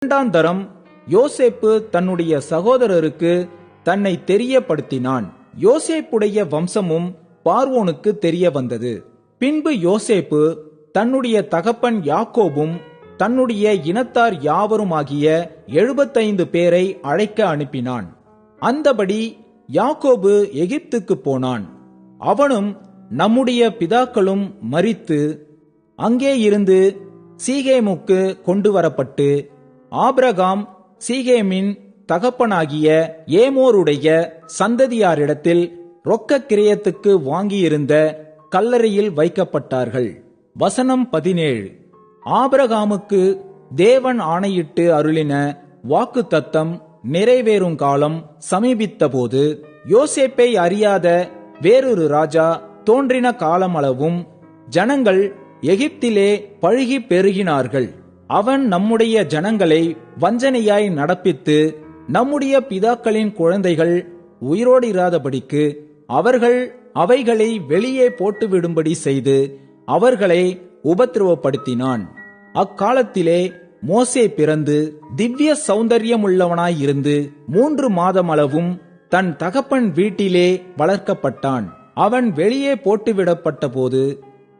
இரண்டாம் தரம் யோசேப்பு தன்னுடைய சகோதரருக்கு தன்னை தெரியப்படுத்தினான். யோசேப்புடைய வம்சமும் பார்வோனுக்கு தெரிய வந்தது. பின்பு யோசேப்பு தன்னுடைய தகப்பன் யாக்கோபும் தன்னுடைய இனத்தார் யாவருமாகிய 75 பேரை அழைக்க அனுப்பினான். அந்தபடி யாக்கோபு எகிப்துக்கு போனான். அவனும் நம்முடைய பிதாக்களும் மரித்து அங்கே இருந்து சீகேமுக்கு கொண்டு வரப்பட்டு, ஆபிரகாம் சீகேமின் தகப்பனாகிய ஏமோருடைய சந்ததியாரிடத்தில் ரொக்க கிரயத்துக்கு வாங்கியிருந்த கல்லறையில் வைக்கப்பட்டார்கள். வசனம் 17. ஆபிரகாமுக்கு தேவன் ஆணையிட்டு அருளின வாக்குத்தத்தம் நிறைவேறும் காலம் சமீபித்தபோது, யோசேப்பை அறியாத வேறொரு ராஜா தோன்றின காலமளவும் ஜனங்கள் எகிப்திலே பழுகி பெருகினார்கள். அவன் நம்முடைய ஜனங்களை வஞ்சனையாய் நடப்பித்து நம்முடைய பிதாக்களின் குழந்தைகள் உயிரோடிராதபடிக்கு அவர்கள் அவைகளை வெளியே போட்டுவிடும்படி செய்து அவர்களை உபத்திரவப்படுத்தினான். அக்காலத்திலே மோசே பிறந்து திவ்ய சௌந்தரியமுள்ளவனாயிருந்து 3 மாதமளவும் தன் தகப்பன் வீட்டிலே வளர்க்கப்பட்டான். அவன் வெளியே போட்டுவிடப்பட்ட போது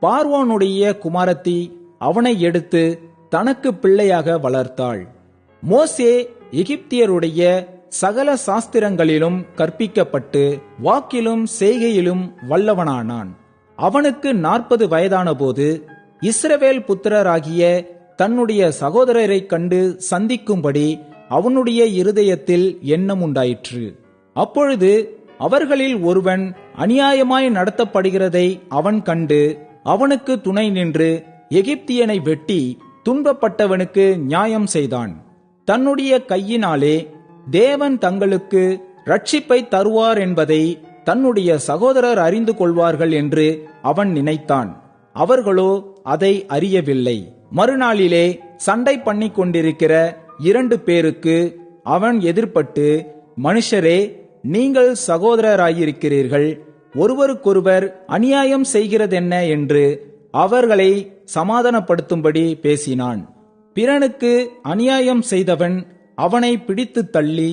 பார்வோனுடைய குமாரத்தி அவனை எடுத்து தனக்கு பிள்ளையாக வளர்த்தாள். மோசே எகிப்தியருடைய சகல சாஸ்திரங்களிலும் கற்பிக்கப்பட்டு வாக்கிலும் செய்கையிலும் வல்லவனானான். அவனுக்கு 40 வயதான போது இஸ்ரவேல் புத்திரராகிய தன்னுடைய சகோதரரை கண்டு சந்திக்கும்படி அவனுடைய இருதயத்தில் எண்ணம் உண்டாயிற்று. அப்பொழுது அவர்களில் ஒருவன் அநியாயமாய் நடத்தப்படுகிறதை அவன் கண்டு அவனுக்கு துணை நின்று எகிப்தியனை வெட்டி துன்பப்பட்டவனுக்கு நியாயம் செய்தான். தன்னுடைய கையினாலே தேவன் தங்களுக்கு ரட்சிப்பை தருவார் என்பதை தன்னுடைய சகோதரர் அறிந்து கொள்வார்கள் என்று அவன் நினைத்தான். அவர்களோ அதை அறியவில்லை. மறுநாளிலே சண்டை பண்ணி கொண்டிருக்கிற 2 பேருக்கு அவன் எதிர்பட்டு, மனுஷரே, நீங்கள் சகோதரராயிருக்கிறீர்கள், ஒருவருக்கொருவர் அநியாயம் செய்கிறதென்ன என்று அவர்களை சமாதானப்படுத்தும்படி பேசினான். பிறனுக்கு அநியாயம் செய்தவன் அவனை பிடித்து தள்ளி,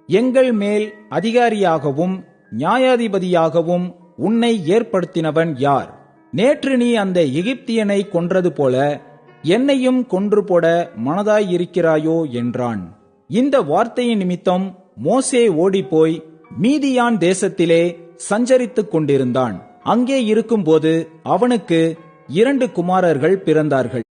எங்கள் மேல் அதிகாரியாகவும் நியாயாதிபதியாகவும் உன்னை ஏற்படுத்தினவன் யார்? நேற்று நீ அந்த எகிப்தியனை கொன்றது போல என்னையும் கொன்று போட மனதாயிருக்கிறாயோ என்றான். இந்த வார்த்தையின் நிமித்தம் மோசே ஓடிப்போய் மீதியான் தேசத்திலே சஞ்சரித்துக் கொண்டிருந்தான். அங்கே இருக்கும்போது அவனுக்கு 2 குமாரர்கள் பிறந்தார்கள்.